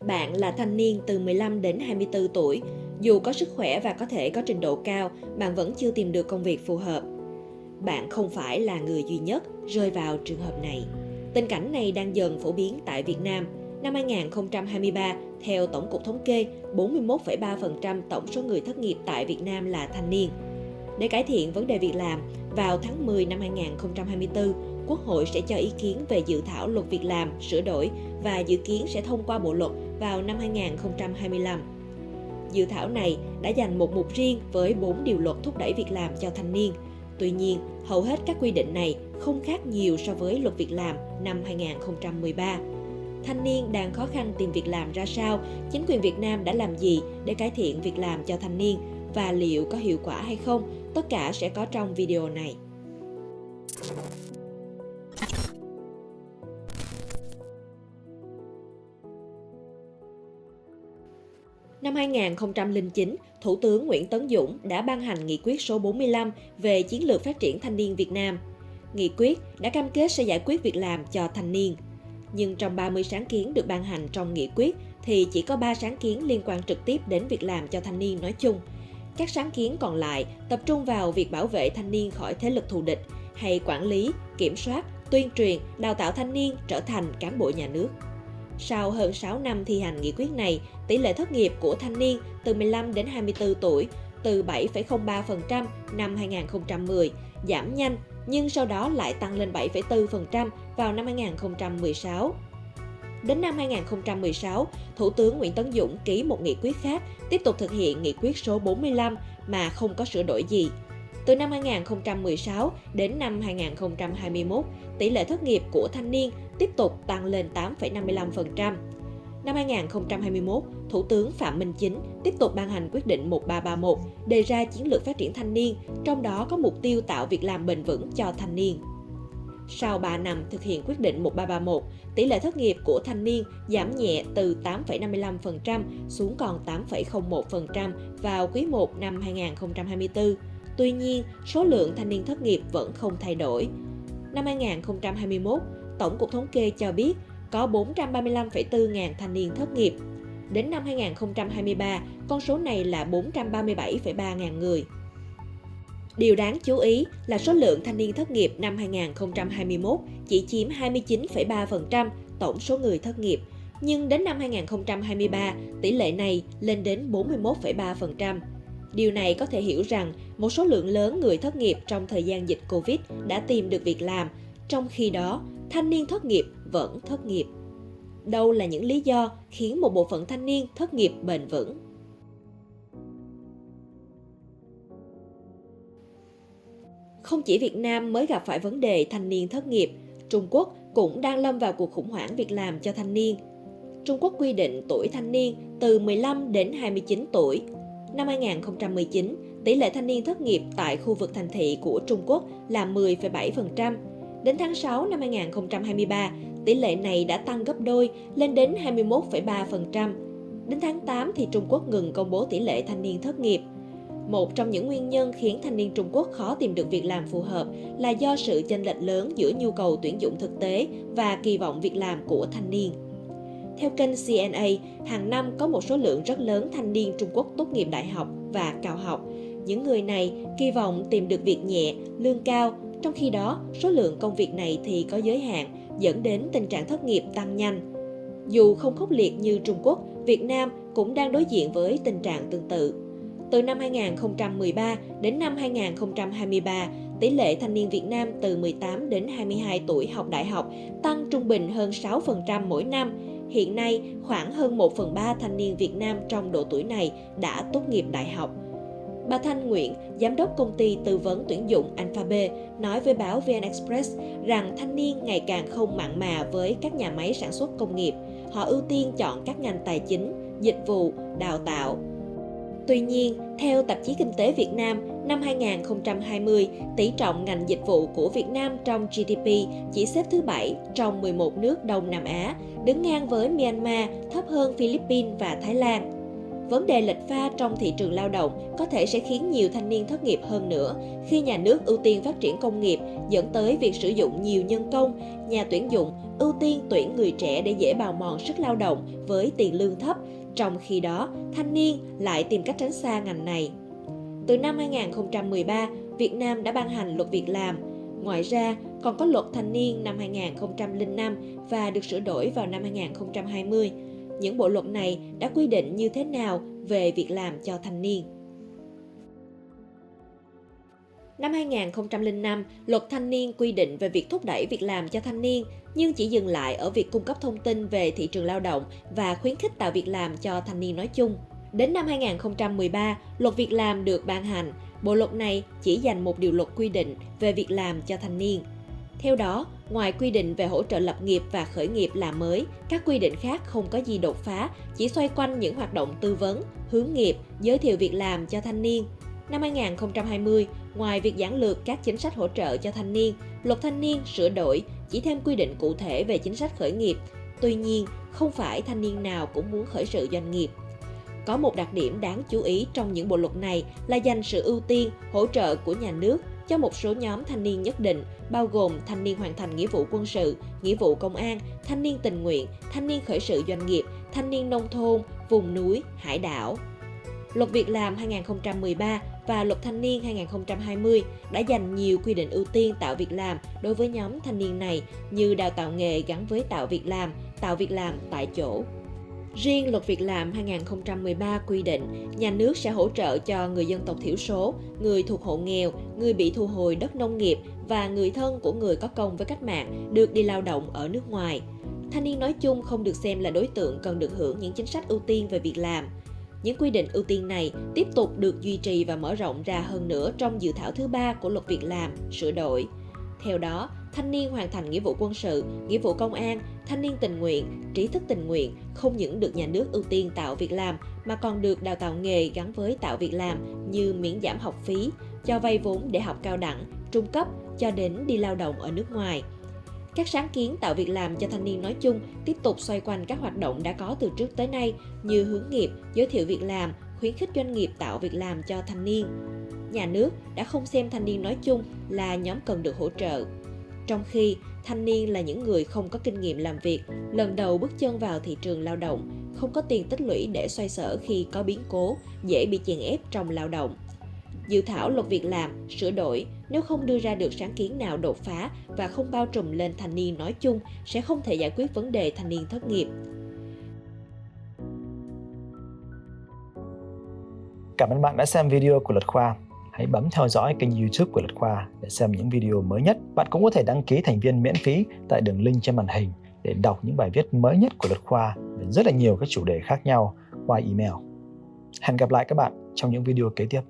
Bạn là thanh niên từ 15 đến 24 tuổi. Dù có sức khỏe và có thể có trình độ cao, bạn vẫn chưa tìm được công việc phù hợp. Bạn không phải là người duy nhất rơi vào trường hợp này. Tình cảnh này đang dần phổ biến tại Việt Nam. Năm 2023, theo Tổng cục Thống kê, 41,3% tổng số người thất nghiệp tại Việt Nam là thanh niên. Để cải thiện vấn đề việc làm, vào tháng 10 năm 2024, Quốc hội sẽ cho ý kiến về dự thảo luật việc làm sửa đổi và dự kiến sẽ thông qua bộ luật vào năm 2025. Dự thảo này đã dành một mục riêng với 4 điều luật thúc đẩy việc làm cho thanh niên. Tuy nhiên, hầu hết các quy định này không khác nhiều so với luật việc làm năm 2013. Thanh niên đang khó khăn tìm việc làm ra sao, chính quyền Việt Nam đã làm gì để cải thiện việc làm cho thanh niên và liệu có hiệu quả hay không? Tất cả sẽ có trong video này. Năm 2009, Thủ tướng Nguyễn Tấn Dũng đã ban hành Nghị quyết số 45 về chiến lược phát triển thanh niên Việt Nam. Nghị quyết đã cam kết sẽ giải quyết việc làm cho thanh niên. Nhưng trong 30 sáng kiến được ban hành trong nghị quyết thì chỉ có 3 sáng kiến liên quan trực tiếp đến việc làm cho thanh niên nói chung. Các sáng kiến còn lại tập trung vào việc bảo vệ thanh niên khỏi thế lực thù địch hay quản lý, kiểm soát, tuyên truyền, đào tạo thanh niên trở thành cán bộ nhà nước. Sau hơn 6 năm thi hành nghị quyết này, tỷ lệ thất nghiệp của thanh niên từ 15 đến 24 tuổi từ 7,03% năm 2010 giảm nhanh nhưng sau đó lại tăng lên 7,4% vào năm 2016. Đến năm 2016, Thủ tướng Nguyễn Tấn Dũng ký một nghị quyết khác tiếp tục thực hiện nghị quyết số 45 mà không có sửa đổi gì. Từ năm 2016 đến năm 2021, tỷ lệ thất nghiệp của thanh niên tiếp tục tăng lên 8,55%. Năm 2021, Thủ tướng Phạm Minh Chính tiếp tục ban hành quyết định 1331 đề ra chiến lược phát triển thanh niên, trong đó có mục tiêu tạo việc làm bền vững cho thanh niên. Sau 3 năm thực hiện quyết định 1331, tỷ lệ thất nghiệp của thanh niên giảm nhẹ từ 8,55% xuống còn 8,01% vào quý 1 năm 2024. Tuy nhiên, số lượng thanh niên thất nghiệp vẫn không thay đổi. Năm 2021, Tổng cục Thống kê cho biết có 435,4 ngàn thanh niên thất nghiệp. Đến năm 2023, con số này là 437,3 ngàn người. Điều đáng chú ý là số lượng thanh niên thất nghiệp năm 2021 chỉ chiếm 29,3% tổng số người thất nghiệp, nhưng đến năm 2023, tỷ lệ này lên đến 41,3%. Điều này có thể hiểu rằng một số lượng lớn người thất nghiệp trong thời gian dịch Covid đã tìm được việc làm, trong khi đó, thanh niên thất nghiệp vẫn thất nghiệp. Đâu là những lý do khiến một bộ phận thanh niên thất nghiệp bền vững? Không chỉ Việt Nam mới gặp phải vấn đề thanh niên thất nghiệp, Trung Quốc cũng đang lâm vào cuộc khủng hoảng việc làm cho thanh niên. Trung Quốc quy định tuổi thanh niên từ 15 đến 29 tuổi. Năm 2019, tỷ lệ thanh niên thất nghiệp tại khu vực thành thị của Trung Quốc là 10,7%. Đến tháng 6 năm 2023, tỷ lệ này đã tăng gấp đôi lên đến 21,3%. Đến tháng 8 thì Trung Quốc ngừng công bố tỷ lệ thanh niên thất nghiệp. Một trong những nguyên nhân khiến thanh niên Trung Quốc khó tìm được việc làm phù hợp là do sự chênh lệch lớn giữa nhu cầu tuyển dụng thực tế và kỳ vọng việc làm của thanh niên. Theo kênh CNA, hàng năm có một số lượng rất lớn thanh niên Trung Quốc tốt nghiệp đại học và cao học. Những người này kỳ vọng tìm được việc nhẹ, lương cao, trong khi đó số lượng công việc này thì có giới hạn, dẫn đến tình trạng thất nghiệp tăng nhanh. Dù không khốc liệt như Trung Quốc, Việt Nam cũng đang đối diện với tình trạng tương tự. Từ năm 2013 đến năm 2023, tỷ lệ thanh niên Việt Nam từ 18 đến 22 tuổi học đại học tăng trung bình hơn 6% mỗi năm. Hiện nay, khoảng hơn 1/3 thanh niên Việt Nam trong độ tuổi này đã tốt nghiệp đại học. Bà Thanh Nguyễn, giám đốc công ty tư vấn tuyển dụng Alphabet, nói với báo VN Express rằng thanh niên ngày càng không mặn mà với các nhà máy sản xuất công nghiệp. Họ ưu tiên chọn các ngành tài chính, dịch vụ, đào tạo. Tuy nhiên, theo tạp chí Kinh tế Việt Nam, năm 2020, tỷ trọng ngành dịch vụ của Việt Nam trong GDP chỉ xếp thứ 7 trong 11 nước Đông Nam Á, đứng ngang với Myanmar, thấp hơn Philippines và Thái Lan. Vấn đề lệch pha trong thị trường lao động có thể sẽ khiến nhiều thanh niên thất nghiệp hơn nữa khi nhà nước ưu tiên phát triển công nghiệp dẫn tới việc sử dụng nhiều nhân công, nhà tuyển dụng ưu tiên tuyển người trẻ để dễ bào mòn sức lao động với tiền lương thấp, trong khi đó thanh niên lại tìm cách tránh xa ngành này. Từ năm 2013, Việt Nam đã ban hành luật việc làm. Ngoài ra, còn có luật thanh niên năm 2005 và được sửa đổi vào năm 2020. Những bộ luật này đã quy định như thế nào về việc làm cho thanh niên? Năm 2005, luật thanh niên quy định về việc thúc đẩy việc làm cho thanh niên, nhưng chỉ dừng lại ở việc cung cấp thông tin về thị trường lao động và khuyến khích tạo việc làm cho thanh niên nói chung. Đến năm 2013, luật việc làm được ban hành. Bộ luật này chỉ dành một điều luật quy định về việc làm cho thanh niên. Theo đó, ngoài quy định về hỗ trợ lập nghiệp và khởi nghiệp làm mới, các quy định khác không có gì đột phá, chỉ xoay quanh những hoạt động tư vấn, hướng nghiệp, giới thiệu việc làm cho thanh niên. Năm 2020, ngoài việc giản lược các chính sách hỗ trợ cho thanh niên, luật thanh niên sửa đổi chỉ thêm quy định cụ thể về chính sách khởi nghiệp. Tuy nhiên, không phải thanh niên nào cũng muốn khởi sự doanh nghiệp. Có một đặc điểm đáng chú ý trong những bộ luật này là dành sự ưu tiên, hỗ trợ của nhà nước cho một số nhóm thanh niên nhất định, bao gồm thanh niên hoàn thành nghĩa vụ quân sự, nghĩa vụ công an, thanh niên tình nguyện, thanh niên khởi sự doanh nghiệp, thanh niên nông thôn, vùng núi, hải đảo. Luật Việc làm 2013 và Luật Thanh niên 2020 đã dành nhiều quy định ưu tiên tạo việc làm đối với nhóm thanh niên này như đào tạo nghề gắn với tạo việc làm tại chỗ. Riêng Luật Việc làm 2013 quy định nhà nước sẽ hỗ trợ cho người dân tộc thiểu số, người thuộc hộ nghèo, người bị thu hồi đất nông nghiệp và người thân của người có công với cách mạng được đi lao động ở nước ngoài. Thanh niên nói chung không được xem là đối tượng cần được hưởng những chính sách ưu tiên về việc làm. Những quy định ưu tiên này tiếp tục được duy trì và mở rộng ra hơn nữa trong dự thảo thứ 3 của Luật Việc làm sửa đổi. Theo đó, thanh niên hoàn thành nghĩa vụ quân sự, nghĩa vụ công an, thanh niên tình nguyện, trí thức tình nguyện không những được nhà nước ưu tiên tạo việc làm mà còn được đào tạo nghề gắn với tạo việc làm như miễn giảm học phí, cho vay vốn để học cao đẳng, trung cấp cho đến đi lao động ở nước ngoài. Các sáng kiến tạo việc làm cho thanh niên nói chung tiếp tục xoay quanh các hoạt động đã có từ trước tới nay như hướng nghiệp, giới thiệu việc làm, khuyến khích doanh nghiệp tạo việc làm cho thanh niên. Nhà nước đã không xem thanh niên nói chung là nhóm cần được hỗ trợ. Trong khi thanh niên là những người không có kinh nghiệm làm việc, lần đầu bước chân vào thị trường lao động, không có tiền tích lũy để xoay sở khi có biến cố, dễ bị chèn ép trong lao động. Dự thảo Luật Việc làm sửa đổi nếu không đưa ra được sáng kiến nào đột phá và không bao trùm lên thanh niên nói chung sẽ không thể giải quyết vấn đề thanh niên thất nghiệp. Cảm ơn bạn đã xem video của Luật Khoa. Hãy bấm theo dõi kênh YouTube của Luật Khoa để xem những video mới nhất. Bạn cũng có thể đăng ký thành viên miễn phí tại đường link trên màn hình để đọc những bài viết mới nhất của Luật Khoa về rất là nhiều các chủ đề khác nhau qua email. Hẹn gặp lại các bạn trong những video kế tiếp.